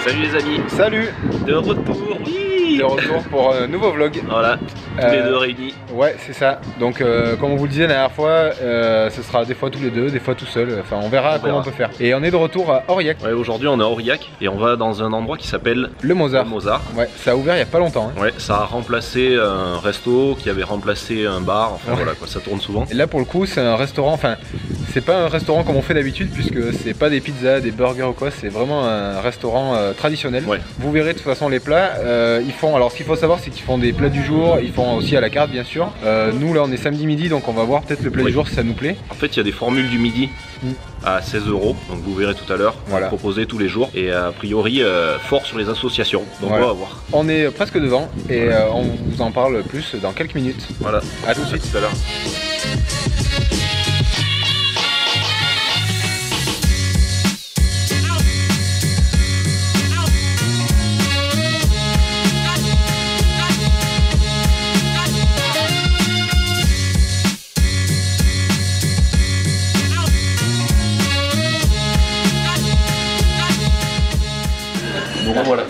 Salut les amis. Salut. De retour, oui. De retour pour un nouveau vlog. Voilà, tous les deux réunis. Ouais, c'est ça. Donc comme on vous le disait la dernière fois, ce sera des fois tous les deux, des fois tout seul. Enfin, on verra comment on peut faire. Et on est de retour à Aurillac. Ouais, aujourd'hui on est à Aurillac et on va dans un endroit qui s'appelle le Mozart. Le Mozart. Ouais, ça a ouvert il y a pas longtemps. Hein. Ouais, ça a remplacé un resto qui avait remplacé un bar. Enfin voilà quoi, ça tourne souvent. Et là pour le coup, c'est un restaurant. Enfin, c'est pas un restaurant comme on fait d'habitude puisque c'est pas des pizzas, des burgers ou quoi. C'est vraiment un restaurant traditionnel. Ouais. Vous verrez de toute façon les plats. Ils font. Alors ce qu'il faut savoir, c'est qu'ils font des plats du jour. Ils font aussi à la carte bien sûr. Nous là, on est samedi midi, donc on va voir peut-être le plat du jour si ça nous plaît. En fait, il y a des formules du midi à 16 €. Donc vous verrez tout à l'heure. Voilà. Proposé tous les jours et a priori fort sur les associations. Donc on va voir. On est presque devant et on vous en parle plus dans quelques minutes. Voilà. À tout de suite. Tout à l'heure. Bon voilà.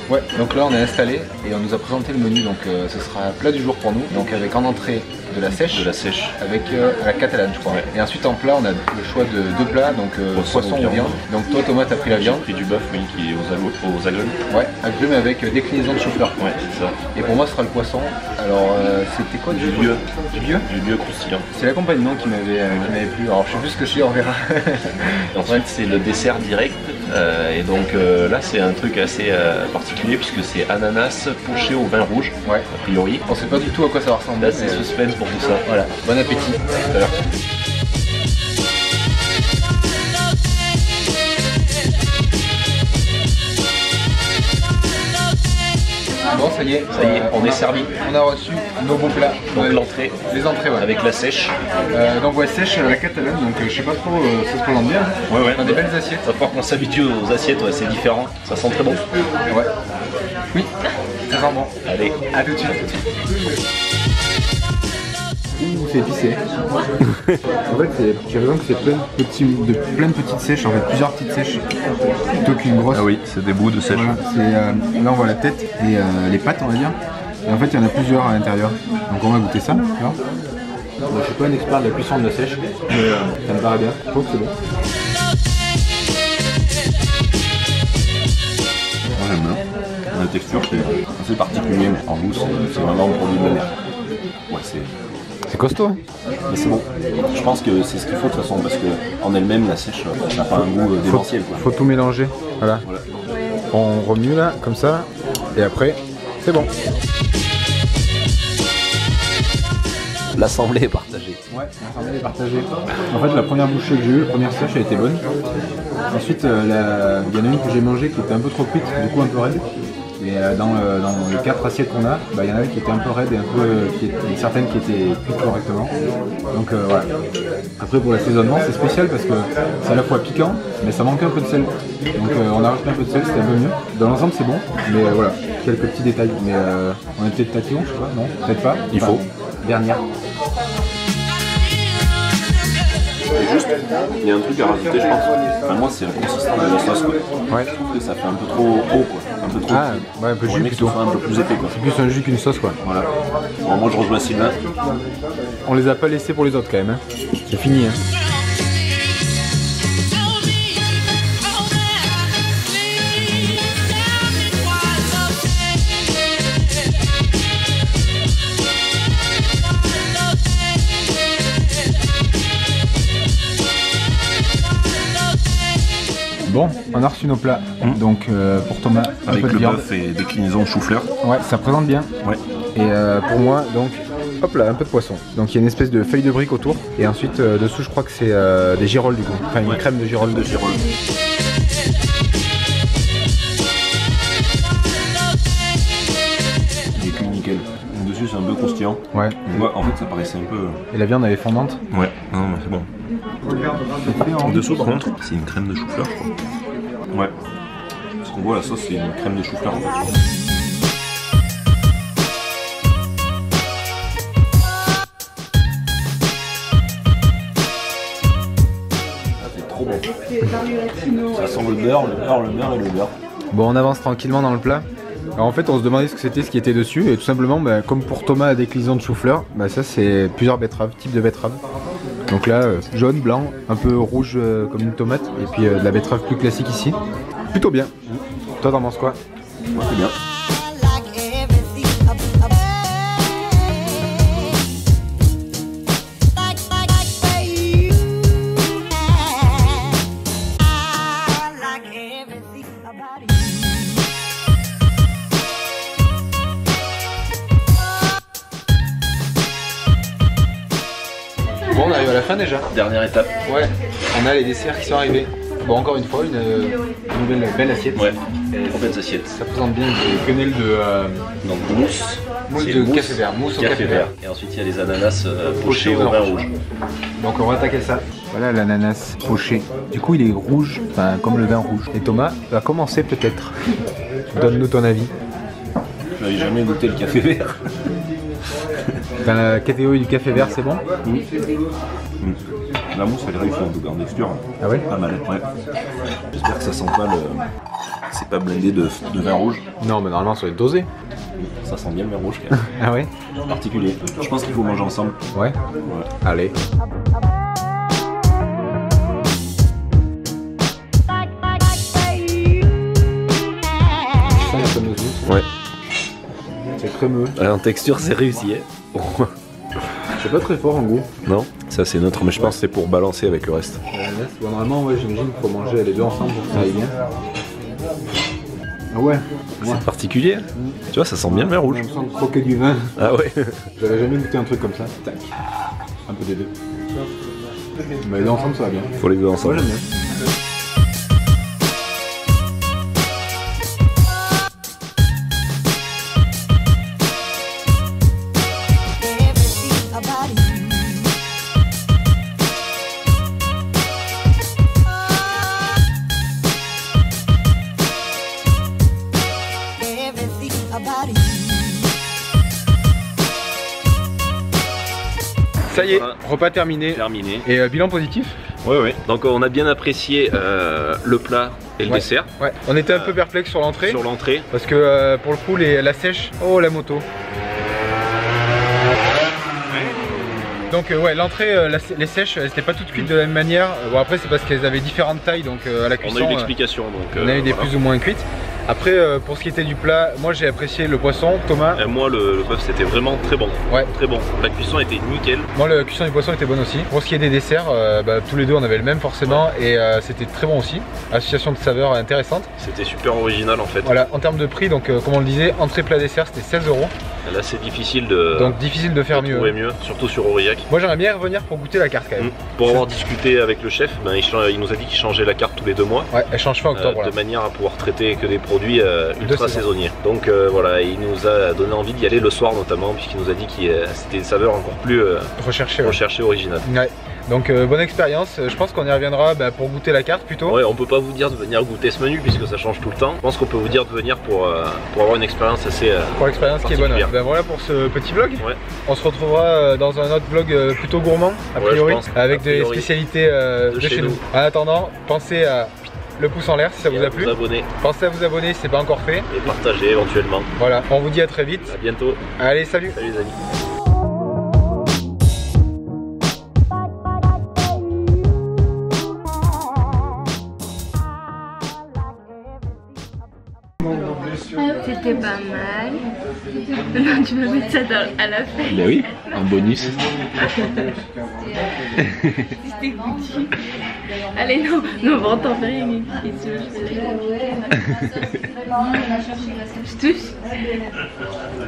Ouais, donc là on est installé et on nous a présenté le menu, donc ce sera plat du jour pour nous, donc avec en entrée de la sèche, avec la catalane je crois. Ouais. Et ensuite en plat on a le choix de deux plats, donc poisson ou viande. Donc toi Thomas t'as pris la viande. J'ai pris du bœuf, oui, qui est aux agrumes. Ouais, agrumes avec déclinaison de chou-fleur. Ouais, c'est ça. Et pour moi ce sera le poisson. Alors c'était quoi du lieu. Du lieu. Du lieu croustillant. C'est l'accompagnement qui m'avait plu. Alors je sais plus ce que c'est, on verra. Ensuite c'est le dessert direct. Et donc là c'est un truc assez particulier puisque c'est ananas poché au vin rouge, a priori. On sait pas du tout à quoi ça va ressembler. Là c'est suspense pour tout ça. Voilà, bon appétit. À tout à l'heure. Bon, ça y est, on est servi. On a reçu nos beaux plats. Donc l'entrée. Les entrées, ouais. Avec la sèche. Donc ouais, sèche la catalane, donc je sais pas trop ça se présente bien. Ouais. On a des belles assiettes. Ça va falloir qu'on s'habitue aux assiettes, ouais, c'est différent. Ça sent très bon. Ouais. Oui, ça sent bon. Allez, à tout de suite. C'est épicé. En fait, j'ai l'impression que c'est plein de petites sèches, en fait plusieurs petites sèches plutôt qu'une grosse. Ah oui, c'est des bouts de sèche. Voilà, là on voit la tête et les pattes on va dire. Et en fait il y en a plusieurs à l'intérieur. Donc on va goûter ça. Alors. Je suis pas un expert de la cuisson de la sèche, mais ça me paraît bien. Je trouve que c'est bon. Moi j'aime bien. La texture c'est assez particulier, mais en goût c'est vraiment un produit de la mer. Ouais, c'est costaud, hein. Mais c'est bon. Je pense que c'est ce qu'il faut de toute façon parce qu'en elle-même la sèche n'a pas un goût démentiel. Faut tout mélanger. Voilà. On remue là, comme ça, et après, c'est bon. L'assemblée est partagée. Ouais, l'assemblée est partagée. En fait, la première bouchée que j'ai eue, la première sèche, elle était bonne. Ensuite, il y en a une que j'ai mangée qui était un peu trop cuite, du coup un peu raide. Et dans les 4 assiettes qu'on a, il y en avait qui étaient un peu raides et certaines qui étaient cuites correctement. Donc voilà. Après pour l'assaisonnement c'est spécial parce que c'est à la fois piquant mais ça manque un peu de sel. Donc on a rajouté un peu de sel, c'était un peu mieux. Dans l'ensemble c'est bon, mais voilà, quelques petits détails. Mais on est peut-être tatillon, je sais pas, non, peut-être pas. Il faut. Dernière. Et juste, il y a un truc à rajouter, je pense. Enfin, moi, c'est la consistance de la sauce, quoi. Ouais. Je trouve que ça fait un peu trop haut, quoi. Un peu trop. Ah, ouais, un peu jus plutôt. Un peu plus épais, quoi. C'est plus un jus qu'une sauce, quoi. Voilà. Bon, moi, je rejoins Sylvain. On les a pas laissés pour les autres, quand même. Hein. C'est fini, hein. Bon, on a reçu nos plats, donc pour Thomas, avec le bœuf et déclinaison de chou-fleur. Ouais, ça présente bien. Ouais. Et pour moi, donc, hop là, un peu de poisson. Donc il y a une espèce de feuille de brique autour. Et ensuite, dessous, je crois que c'est des girolles du coup. Enfin, une crème de girolles. Il est cuit nickel. Dessus, c'est un peu croustillant. Ouais. En fait, ça paraissait un peu. Et la viande, elle est fondante. Ouais, non, mais c'est bon. En dessous, par contre, c'est une crème de chou-fleur, je crois. Ouais. Parce qu'on voit la sauce, c'est une crème de chou-fleur en fait. Ah, c'est trop bon. Ça sent le beurre et le beurre. Bon, on avance tranquillement dans le plat. Alors en fait on se demandait ce que c'était, ce qui était dessus, et tout simplement comme pour Thomas a déclinaison de chou-fleur, ça c'est plusieurs betteraves, types de betteraves. Donc là jaune, blanc, un peu rouge comme une tomate, et puis de la betterave plus classique ici. Plutôt bien. Toi t'en penses quoi? Moi c'est bien. Bon, on arrive à la fin déjà. Dernière étape. Ouais, on a les desserts qui sont arrivés. Bon, encore une fois, une nouvelle belle assiette. Ouais, complètes assiettes. Ça présente bien des quenelles de... Donc mousse. Mousse de café vert. Mousse au café vert. Et ensuite il y a les ananas pochés au vin rouge. Donc on va attaquer ça. Voilà l'ananas poché. Du coup il est rouge, enfin comme le vin rouge. Et Thomas va commencer peut-être. Donne-nous ton avis. Je n'avais jamais goûté le café vert. Dans la catégorie du café vert, c'est bon? La mousse elle est réussie en tout cas en texture. Ah ouais? Pas mal, ouais. J'espère que ça sent pas le... C'est pas blindé de vin rouge. Non mais normalement ça va être dosé. Ça sent bien le vin rouge quand même. Ah ouais? Particulier. Je pense qu'il faut manger ensemble. Ouais? Allez. Ouais. C'est crémeux. En texture c'est réussi. C'est pas très fort en goût. Non, ça c'est neutre, mais je pense que c'est pour balancer avec le reste. Bon, normalement, ouais, j'imagine qu'il faut manger les deux ensemble pour que ça aille bien. Ah ouais, C'est particulier. Tu vois, ça sent bien le vin rouge. On sent croquer du vin. Ah ouais. J'avais jamais goûté un truc comme ça. Tac. Un peu des deux. Mais les deux ensemble, ça va bien. Faut les deux ensemble. Ouais, j'aime bien. Ça y est, repas terminé. Et bilan positif? Ouais, ouais. Donc on a bien apprécié le plat et le dessert. Ouais, on était un peu perplexe sur l'entrée. Sur l'entrée. Parce que pour le coup, la sèche. Oh la moto. Donc ouais, l'entrée, les sèches, elles n'étaient pas toutes cuites de la même manière. Bon après c'est parce qu'elles avaient différentes tailles, donc à la cuisson. On a eu l'explication. On a eu des plus ou moins cuites. Après pour ce qui était du plat, moi j'ai apprécié le poisson, Thomas. Et moi le bœuf c'était vraiment très bon. Ouais. Très bon. La cuisson était nickel. Moi la cuisson du poisson était bonne aussi. Pour ce qui est des desserts, tous les deux on avait le même forcément et c'était très bon aussi. Association de saveurs intéressante. C'était super original en fait. Voilà, en termes de prix, donc comme on le disait, entrée plat dessert c'était 16 €. Là c'est difficile de... Donc difficile de faire mieux. Mieux, surtout sur Aurillac. Moi j'aimerais bien revenir pour goûter la carte quand même. Pour avoir discuté avec le chef, il nous a dit qu'il changeait la carte tous les 2 mois. Ouais, elle change fin octobre. De manière à pouvoir traiter que des produits ultra saisonniers. Donc voilà, il nous a donné envie d'y aller le soir notamment, puisqu'il nous a dit que c'était une saveur encore plus recherchée, originale. Ouais. Donc bonne expérience, je pense qu'on y reviendra pour goûter la carte plutôt. Ouais, on peut pas vous dire de venir goûter ce menu puisque ça change tout le temps. Je pense qu'on peut vous dire de venir pour avoir une expérience assez pour l'expérience qui est bonne. Ben voilà pour ce petit vlog. Ouais. On se retrouvera dans un autre vlog plutôt gourmand a priori, avec des spécialités de chez nous. En attendant, pensez à le pouce en l'air si ça vous a plu. Pensez à vous abonner si c'est pas encore fait. Et partager éventuellement. Voilà, on vous dit à très vite. À bientôt. Allez, salut. Salut les amis. C'était pas mal. Non, tu vas mettre ça à la fin. Ben oui, en bonus. C'était Gucci. Allez, non, on va en t'en faire une question. Je touche.